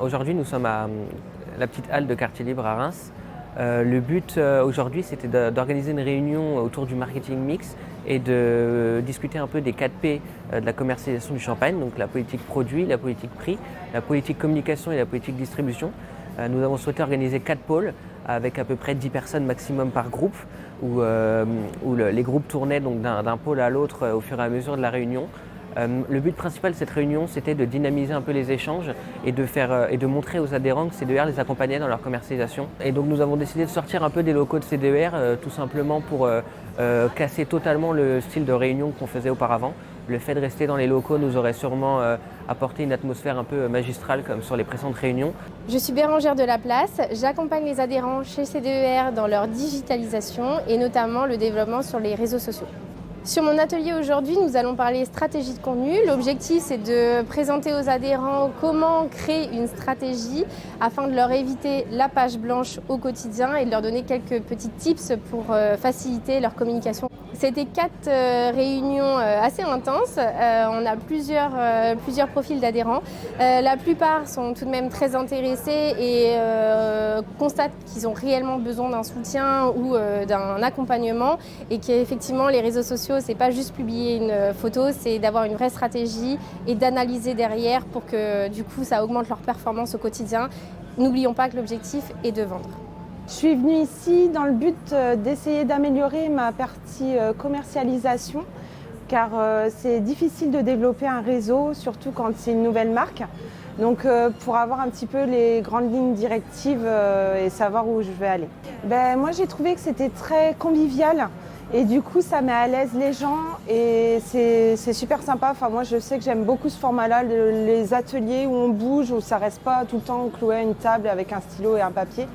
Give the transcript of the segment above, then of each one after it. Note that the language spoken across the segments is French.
Aujourd'hui, nous sommes à la petite halle de Quartier Libre à Reims. Le but aujourd'hui, c'était d'organiser une réunion autour du marketing mix et de discuter un peu des 4 P de la commercialisation du champagne, donc la politique produit, la politique prix, la politique communication et la politique distribution. Nous avons souhaité organiser 4 pôles avec à peu près 10 personnes maximum par groupe, où les groupes tournaient donc d'un pôle à l'autre au fur et à mesure de la réunion. Le but principal de cette réunion, c'était de dynamiser un peu les échanges et de montrer aux adhérents que CDER les accompagnait dans leur commercialisation. Et donc nous avons décidé de sortir un peu des locaux de CDER, tout simplement pour casser totalement le style de réunion qu'on faisait auparavant. Le fait de rester dans les locaux nous aurait sûrement apporté une atmosphère un peu magistrale comme sur les précédentes réunions. Je suis Bérangère de la Place, j'accompagne les adhérents chez CDER dans leur digitalisation et notamment le développement sur les réseaux sociaux. Sur mon atelier aujourd'hui, nous allons parler stratégie de contenu. L'objectif, c'est de présenter aux adhérents comment créer une stratégie afin de leur éviter la page blanche au quotidien et de leur donner quelques petits tips pour faciliter leur communication. C'était 4 réunions assez intenses. On a plusieurs profils d'adhérents. La plupart sont tout de même très intéressés et constatent qu'ils ont réellement besoin d'un soutien ou d'un accompagnement et qu'effectivement les réseaux sociaux, c'est pas juste publier une photo, c'est d'avoir une vraie stratégie et d'analyser derrière pour que du coup ça augmente leur performance au quotidien. N'oublions pas que l'objectif est de vendre. Je suis venue ici dans le but d'essayer d'améliorer ma partie commercialisation car c'est difficile de développer un réseau, surtout quand c'est une nouvelle marque. Donc pour avoir un petit peu les grandes lignes directives et savoir où je vais aller. Moi j'ai trouvé que c'était très convivial. Et du coup, ça met à l'aise les gens et c'est super sympa. Enfin, moi, je sais que j'aime beaucoup ce format-là, les ateliers où on bouge, où ça reste pas tout le temps cloué à une table avec un stylo et un papier.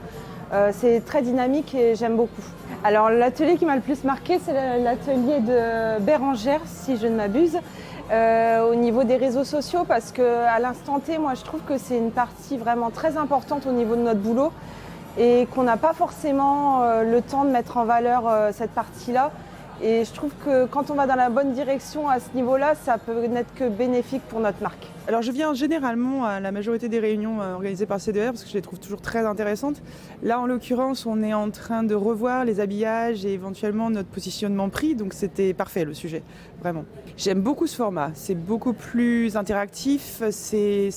C'est très dynamique et j'aime beaucoup. Alors, l'atelier qui m'a le plus marqué, c'est l'atelier de Bérangère, si je ne m'abuse, au niveau des réseaux sociaux, parce qu'à l'instant T, moi, je trouve que c'est une partie vraiment très importante au niveau de notre boulot. Et qu'on n'a pas forcément le temps de mettre en valeur cette partie-là. Et je trouve que quand on va dans la bonne direction à ce niveau-là, ça peut n'être que bénéfique pour notre marque. Alors je viens généralement à la majorité des réunions organisées par CDER parce que je les trouve toujours très intéressantes. Là en l'occurrence, on est en train de revoir les habillages et éventuellement notre positionnement prix, donc c'était parfait le sujet, vraiment. J'aime beaucoup ce format, c'est beaucoup plus interactif, c'est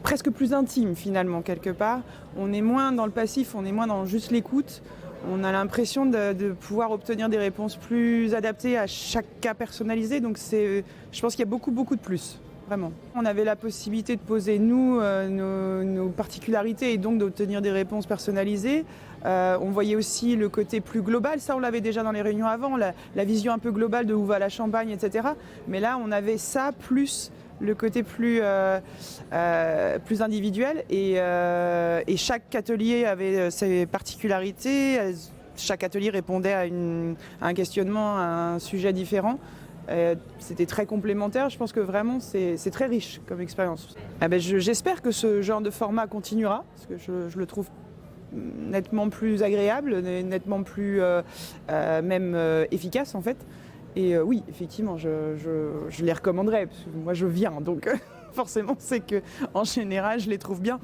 presque plus intime finalement quelque part. On est moins dans le passif, on est moins dans juste l'écoute. On a l'impression de pouvoir obtenir des réponses plus adaptées à chaque cas personnalisé. Donc je pense qu'il y a beaucoup de plus, vraiment. On avait la possibilité de poser nos particularités et donc d'obtenir des réponses personnalisées. On voyait aussi le côté plus global, ça on l'avait déjà dans les réunions avant, la vision un peu globale de où va la Champagne, etc. Mais là on avait ça plus le côté plus individuel et chaque atelier avait ses particularités, chaque atelier répondait à un questionnement, à un sujet différent. C'était très complémentaire, je pense que vraiment c'est très riche comme expérience. J'espère que ce genre de format continuera, parce que je le trouve nettement plus agréable, nettement plus même efficace en fait. Et oui, effectivement, je les recommanderais, parce que moi je viens, donc forcément c'est que en général je les trouve bien.